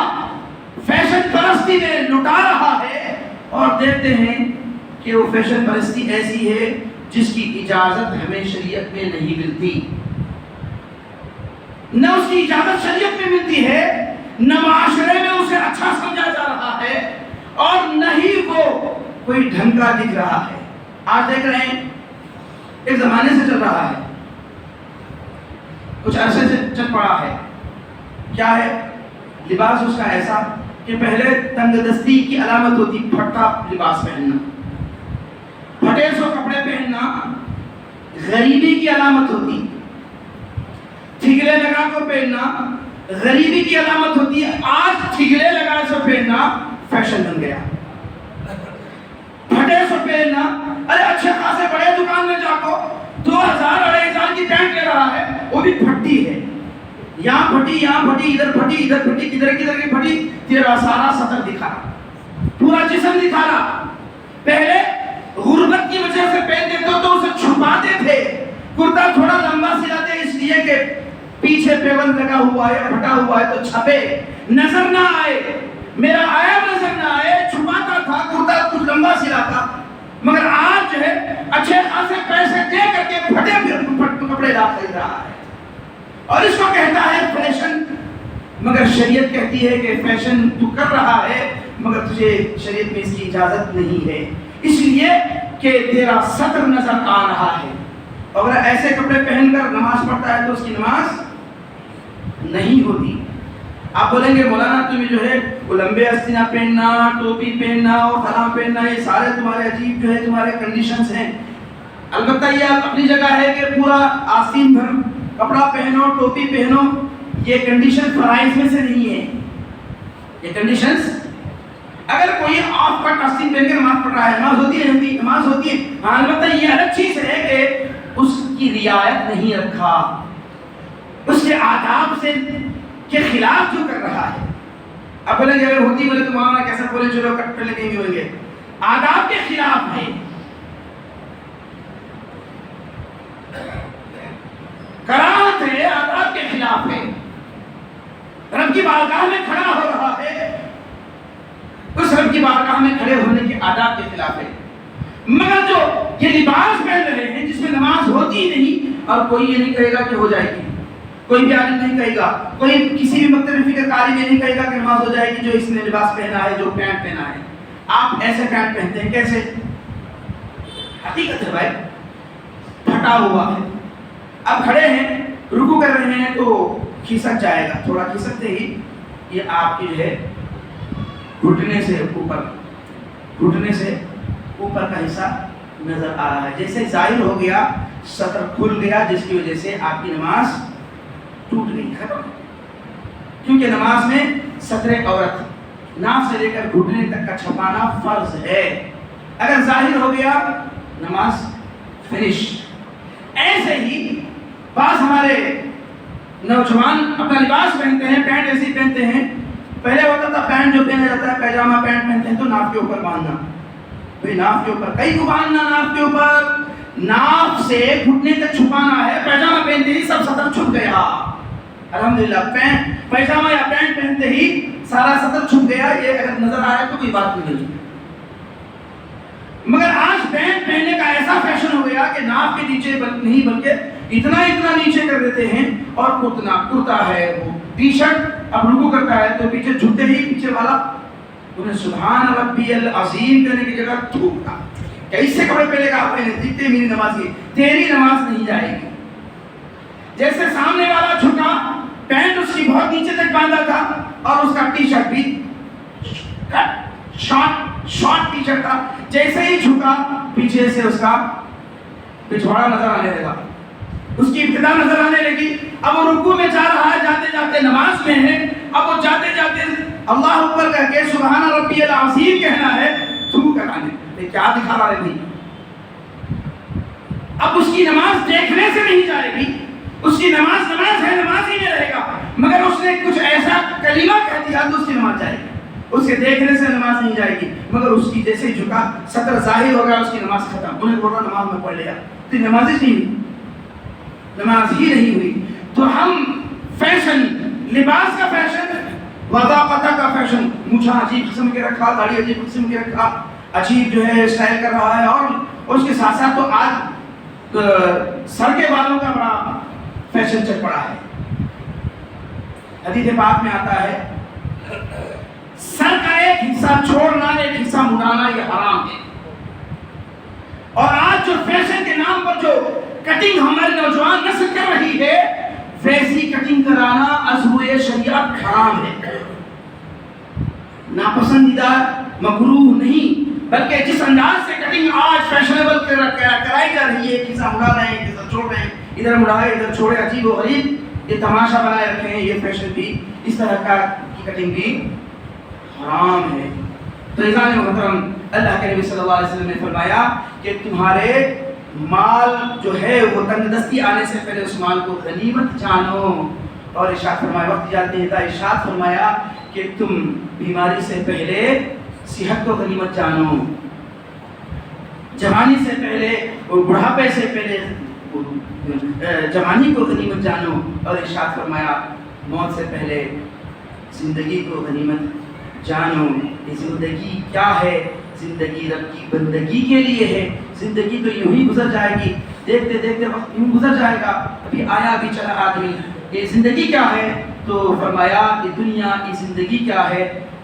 فیشن پرستی میں لٹا رہا ہے، اور دیکھتے ہیں کہ وہ فیشن پرستی ایسی ہے جس کی اجازت ہمیں شریعت میں نہیں ملتی. نہ اس کی اجازت شریعت میں ملتی ہے، نہ معاشرے میں اسے اچھا سمجھا جا رہا ہے، اور نہ ہی وہ کوئی ڈھنگ کا دکھ رہا ہے. آج دیکھ رہے ہیں ایک زمانے سے چل رہا ہے، کچھ عرصے سے چل پڑا ہے. کیا ہے؟ لباس اس کا ایسا کہ پہلے تنگ دستی کی علامت ہوتی پھٹا لباس پہننا، پھٹے سو کپڑے پہننا غریبی کی علامت ہوتی. ٹھگلے لگا کر پہننا غریبی کی علامت ہوتی ہے. آج ٹھگلے لگا سو پہننا فیشن بن گیا. پھٹے سو پہننا، ارے اچھے خاصے بڑے دکان میں جا کو 2000-2500 کی پینٹ لے رہا ہے، وہ بھی پھٹی ہے، یہاں پھٹی، یہاں پھٹی، ادھر پھٹی، ادھر پھٹی، کدھر کی پھٹی. تیرا سارا سطر دکھا رہا، پورا جسم دکھا رہا. پہلے غربت کی وجہ سے پہنتے تو اسے چھپاتے تھے، کرتا تھوڑا لمبا سلاتے اس لیے کہ پیچھے پیون لگا ہوا ہے، پھٹا ہوا ہے تو چھپے، نظر نہ آئے، میرا عیب نظر نہ آئے. چھپاتا تھا، کرتا کچھ لمبا سلاتا. مگر آج جو ہے اچھے خاصے پیسے دے کر کے پھٹے کپڑے لا خرید رہا ہے، اور اس کو کہتا ہے فیشن. مگر شریعت کہتی ہے کہ فیشن تو کر رہا ہے مگر تجھے شریعت میں اس کی اجازت نہیں ہے، اس لیے کہ تیرا سطر نظر آ رہا ہے. اگر ایسے کپڑے پہن کر نماز پڑھتا ہے تو اس کی نماز نہیں ہوتی. آپ بولیں گے مولانا تمہیں جو ہے وہ لمبے آستینہ پہننا، ٹوپی پہننا اور فلاں پہننا، یہ سارے تمہارے عجیب جو ہے تمہارے کنڈیشنز ہیں. البتہ یہ اپنی جگہ ہے کہ پورا آستین بھر کپڑا پہنو، ٹوپی پہنو، یہ کنڈیشن فرائض میں سے نہیں ہے. یہ کنڈیشنز اگر کوئی آف کٹ آستین پہن کے نماز پڑھ رہا ہے، نماز ہوتی ہے، نماز ہوتی ہے. ہاں البتہ یہ الگ چیز ہے کہ اس کی رعایت نہیں رکھا، اس کے آداب سے کے خلاف جو کر رہا ہے. اب بولیں گے اگر ہوتی بولے تو مولانا کیسا بولے چلو کٹ پہ لگیں گے، ہوئیں گے آداب کے خلاف ہے. کراہت ہے، آداب کے خلاف ہے. رب کی بارگاہ میں کھڑا ہو رہا ہے، اس رب رب کی بارگاہ میں کھڑے ہونے کے آداب کے خلاف ہے۔ مگر جو یہ لباس پہن رہے ہیں جس میں نماز ہوتی ہی نہیں، اور کوئی یہ نہیں کہے گا کہ ہو جائے گی، کوئی بھی عالم نہیں کہے گا، کوئی کسی بھی مکتب فکر کاری میں نہیں کہے گا کہ نماز ہو جائے گی جو اس نے لباس پہنا ہے، جو پینٹ پہنا ہے۔ آپ ایسے پینٹ پہنتے ہیں، کیسے؟ حقیقت ہے بھائی، پھٹا ہوا ہے۔ اب کھڑے ہیں، رکوع کر رہے ہیں تو کھسک جائے گا، تھوڑا کھسکتے ہی یہ آپ کی جو ہے گھٹنے سے اوپر کا حصہ نظر آ رہا ہے، جیسے ظاہر ہو گیا سطر کھل گیا، جس کی وجہ سے آپ کی نماز ٹوٹ گئی، ختم۔ کیونکہ نماز میں ستر عورت ناف سے لے کر گھٹنے تک کا چھپانا فرض ہے، اگر ظاہر ہو گیا نماز فنش۔ ایسے ہی بعض ہمارے نوجوان اپنا لباس پہنتے ہیں، پینٹ ایسی پہنتے ہیں، پہلے ہوتا تھا پینٹ جو پہنا جاتا ہے پیجامہ پینٹ پہنتے ہیں تو ناف کے اوپر باندھنا، بھئی ناف کے اوپر کئی کو باندھنا، ناف کے اوپر، ناف سے گھٹنے تک چھپانا ہے۔ پیجامہ پہنتے ہی سب سطر چھپ گیا، الحمدللہ پیجامہ یا پینٹ پہنتے ہی سارا سطر چھپ گیا، یہ اگر نظر آیا تو کوئی بات نہیں۔ مگر آج پینٹ پہننے کا ایسا فیشن ہو گیا کہ ناف کے نیچے نہیں بلکہ اتنا نیچے کر دیتے ہیں، اور کرتا ہے وہ ٹی شرٹ، اب رکوع کرتا ہے تو پیچھے جھکتے ہی پیچھے والا انہیں سبحان ربی العظیم کہنے کی جگہ تھوکتا، کیسے کپڑے پہلے کا آپ نے دیکھتے میری نماز کی، تیری نماز نہیں جائے گی۔ جیسے سامنے والا جھکا، پینٹ اس کی بہت نیچے تک باندھا تھا اور اس کا ٹی شرٹ بھی شارٹ ٹی شرٹ تھا، جیسے ہی جھکا پیچھے سے اس کا پچھواڑا نظر آنے لگا، اس کی ابتدا نظر آنے لگی۔ اب وہ رکوع میں جا رہا ہے، جاتے جاتے نماز میں ہے، اب وہ جاتے جاتے اللہ اکبر کہہ کے سبحان ربی العظیم کہنا ہے، تھو کرانے کیا دکھا رہا ہے؟ اب اس کی نماز دیکھنے سے نہیں جائے گی، اس کی نماز ہے، نماز ہی میں رہے گا، مگر اس نے کچھ ایسا کلمہ کہہ دیا تو اس کی نماز جائے گی، اس کے دیکھنے سے نماز نہیں جائے گی، مگر اس کی جیسے جھکا سطر ظاہر ہو گیا اس کی نماز ختم، انہیں بولا نماز میں پڑھ لیا، تو نماز ہی نہیں ہوئی۔ تو ہم فیشن، لباس کا فیشن، وضاقتہ کا فیشن، مونچھا عجیب قسم کے رکھا، داڑھی عجیب قسم کے رکھا، عجیب جو ہے اسٹائل کر رہا ہے، اور اس کے ساتھ ساتھ تو آج سر کے بالوں کا بڑا فیشن چل پڑا ہے۔ حدیث پاک میں آتا ہے سر کا ایک حصہ چھوڑنا، ایک حصہ مڑانا یہ حرام ہے، اور آج جو فیشن کے نام پر جو کٹنگ ہمارے نوجوان نسل کر رہی ہے، ویسی کٹنگ کرانا ازوئے شریعت حرام ہے، ناپسندیدہ، مکروہ نہیں، بلکہ جس انداز سے کٹنگ آج فیشنیبل کرائی جا رہی ہے، ایک حصہ مڑا رہے ہیں، ایک حصہ چھوڑ رہے ہیں، ادھر مڑائے ادھر چھوڑے، عجیب و غریب یہ تماشا بنائے رکھے ہیں، یہ فیشن بھی، اس طرح کا کی کٹنگ بھی حرام ہے۔ تو عزیزان محترم، اللہ کے نبی صلی اللہ علیہ وسلم نے فرمایا کہ تمہارے مال جو ہے وہ تنگ دستی آنے سے پہلے اس مال کو غنیمت جانو، اور ارشاد فرمایا، وقت جاتے ہیں ارشاد فرمایا کہ تم بیماری سے پہلے صحت کو غنیمت جانو، جوانی سے پہلے اور بڑھاپے سے پہلے جوانی کو غنیمت جانو، اور ارشاد فرمایا موت سے پہلے زندگی کو غنیمت جانو۔ یہ زندگی کیا ہے؟ زندگی رب کی بندگی کے لیے ہے، زندگی تو یوں ہی گزر جائے گی، دیکھتے دیکھتے وقت یوں گزر جائے گا، ابھی آیا بھی چلا آدمی۔ یہ زندگی کیا ہے؟ تو فرمایا کہ دنیا کی زندگی کیا ہے؟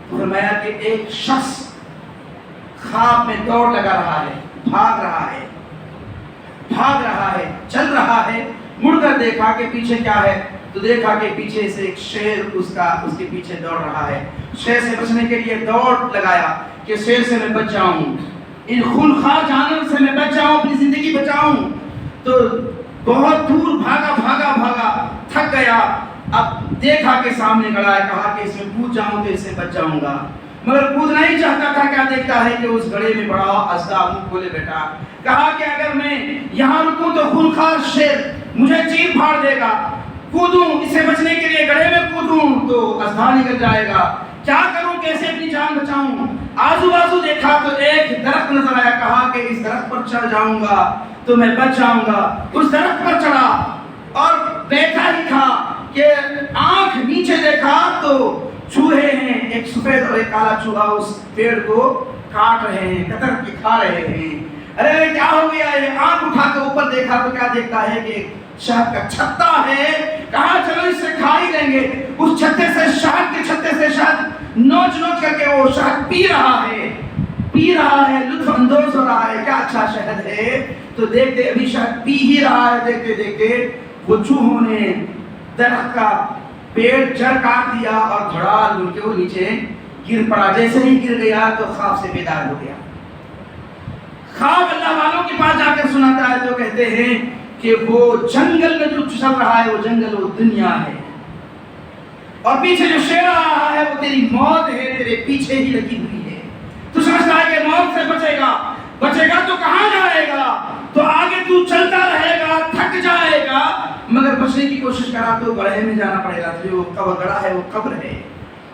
تو فرمایا کہ ایک شخص خواب میں دوڑ لگا رہا ہے، بھاگ رہا ہے، چل رہا ہے، مڑ کر دیکھا کہ پیچھے کیا ہے، تو دیکھا کہ پیچھے سے ایک شیر اس کے پیچھے دوڑ رہا ہے۔ شیر سے بچنے کے لیے دوڑ لگایا کہ شیر سے میں بچ جاؤں، ان خونخوار جانور سے میں بچ جاؤں، اپنی زندگی بچاؤں۔ تو بہت دور بھاگا، تھک گیا، اب دیکھا کہ سامنے گڑھا ہے، کہا کہ اس میں کود جاؤں تو اس سے بچ جاؤں گا، مگر کودنا نہیں چاہتا تھا۔ کیا دیکھتا ہے کہ اس گڑھے میں بڑا اژدھا منہ کھولے بیٹھا، کہا کہ اگر میں یہاں رکوں تو خونخوار شیر مجھے چیر پھاڑ دے گا، کودوں اس سے بچنے کے لیے گڑھے میں کودوں تو اژدھا نکل جائے گا، کیا کروں، کیسے اپنی جان بچاؤں؟ آزو بازو دیکھا تو ایک درخت نظر آیا، کہا کہ اس درخت پر چڑھ جاؤں گا تو میں بچ جاؤں گا۔ اس درخت پر چڑھا اور بیٹھا ہی تھا کہ آنکھ نیچے دیکھا تو چوہے ہیں، ایک سفید اور ایک کالا چوہا اس پیڑ کو کاٹ رہے ہیں، کتر کے کھا رہے ہیں۔ ارے کیا ہو گیا ہے؟ آنکھ اٹھا کے اوپر دیکھا تو کیا دیکھتا ہے کہ شہد کا چھتا ہے، کہا چلو اس سے کھا ہی لیں گے۔ اس چھتے سے، شہد کے چھتے سے شہد نوچ نوچ کر کے وہ شہد پی رہا ہے، لطف اندوز ہو رہا ہے، کیا اچھا شہد ہے۔ تو دیکھتے ابھی شہد پی ہی رہا ہے، دیکھتے دیکھتے وہ چوہوں نے درخت کا پیڑ جڑ کاٹ دیا اور دھڑال مل کے وہ نیچے گر پڑا۔ جیسے ہی گر گیا تو خواب سے بیدار ہو گیا۔ خواب اللہ والوں کے پاس جا کر سناتا ہے تو کہتے ہیں کہ وہ جنگل میں جو چل رہا ہے وہ جنگل وہ دنیا ہے، اور پیچھے جو شیر آ رہا ہے وہ تیری موت ہے، تیرے پیچھے ہی لگی ہوئی ہے۔ تو سمجھتا ہے کہ موت سے بچے گا تو کہاں جائے گا؟ تو آگے تو چلتا رہے گا، تھک جائے گا، مگر بچنے کی کوشش کرا تو گڑھے میں جانا پڑے گا۔ جو گڑھا ہے وہ قبر ہے،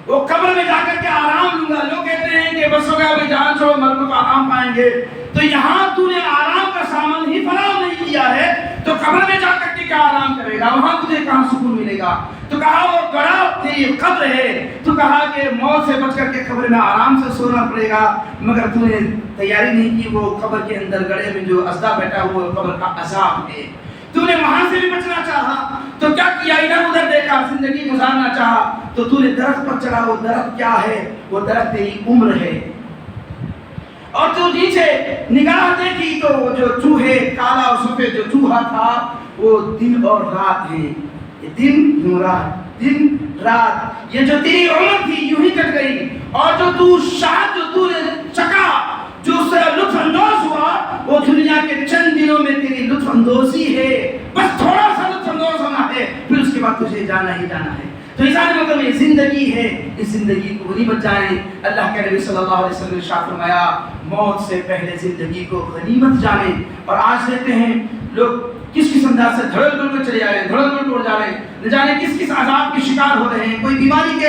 وہ قبر میں جا کر کے آرام لوں گا۔ لوگ کہتے ہیں کہ بس ہو گیا ابھی جان چھوڑو، مرنے کو آرام پائیں گے۔ تو یہاں تو نے آرام کا سامان ہی فراہم نہیں کیا ہے تو قبر میں جا کر کے کیا آرام کرے گا؟ وہاں تجھے کہاں سکون ملے گا؟ تو کہا وہ گڑھا تیری قبر ہے۔ تو کہا کہ موت سے بچ کر کے قبر میں آرام سے سونا پڑے گا، مگر تو نے تیاری نہیں کی۔ وہ قبر کے اندر گڑھے میں جو اژدھا بیٹھا وہ قبر کا عذاب ہے۔ تو نے وہاں سے بھی بچنا چاہا تو کیا کیا؟ ادھر ادھر دیکھا، زندگی گزارنا چاہا تو تو نے درخت پر چڑھا۔ وہ درخت کیا ہے؟ وہ درخت تیری عمر ہے۔ اور تو نیچے نگاہ دیکھی تو وہ جو چوہے، کالا اور سفید جو چوہا تھا وہ دن اور رات ہے۔ یہ دن رات، یہ جو تیری عمر تھی یوں ہی کٹ گئی۔ اور جو تو شاد جو تو نے چکا، جو اس سے لطف اندوز ہوا، وہ دنیا کے چند دنوں میں تیری لطف اندوزی ہے۔ بس تھوڑا سا لطف اندوز ہونا ہے، پھر اس کے بعد تجھے جانا ہی جانا ہے۔ تو اس مطلب یہ زندگی ہے، اس زندگی کو غنیمت جانیں۔ اللہ کے نبی صلی اللہ علیہ وسلم نے ارشاد فرمایا موت سے پہلے زندگی کو غنیمت جانیں۔ اور آج دیکھتے ہیں لوگ کس کس انداز سے دھڑل دھڑ کر چلے جا رہے ہیں، دھڑل دھڑ ٹوٹ جا رہے ہیں، نہ جانے کس کس عذاب کے شکار ہو رہے ہیں۔ کوئی بیماری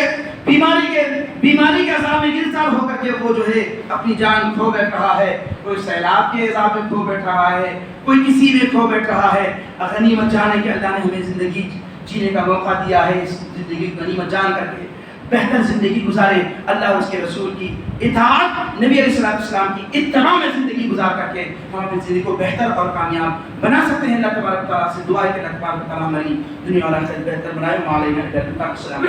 کے عذاب میں گرفتار ہو کر کے وہ جو ہے اپنی جان کھو بیٹھ رہا ہے، کوئی سیلاب کے عذاب میں کھو بیٹھ رہا ہے، کوئی کسی میں کھو بیٹھ رہا ہے۔ غنیمت جانے کہ اللہ نے ہمیں زندگی جینے کا موقع دیا ہے، اس زندگی کو غنیمت جان کر کے بہتر زندگی گزارے، اللہ اور اس کے رسول کی اطاعت، نبی علیہ السلام کی اتباع میں زندگی گزار کر کے ہم اپنی زندگی کو بہتر اور کامیاب بنا سکتے ہیں۔ اللہ تبارک و تعالیٰ سے دعا ہے کہ اللہ تبارک و تعالیٰ ہماری دنیا اور آخرت بہتر بنائے۔ وعلیکم السلام۔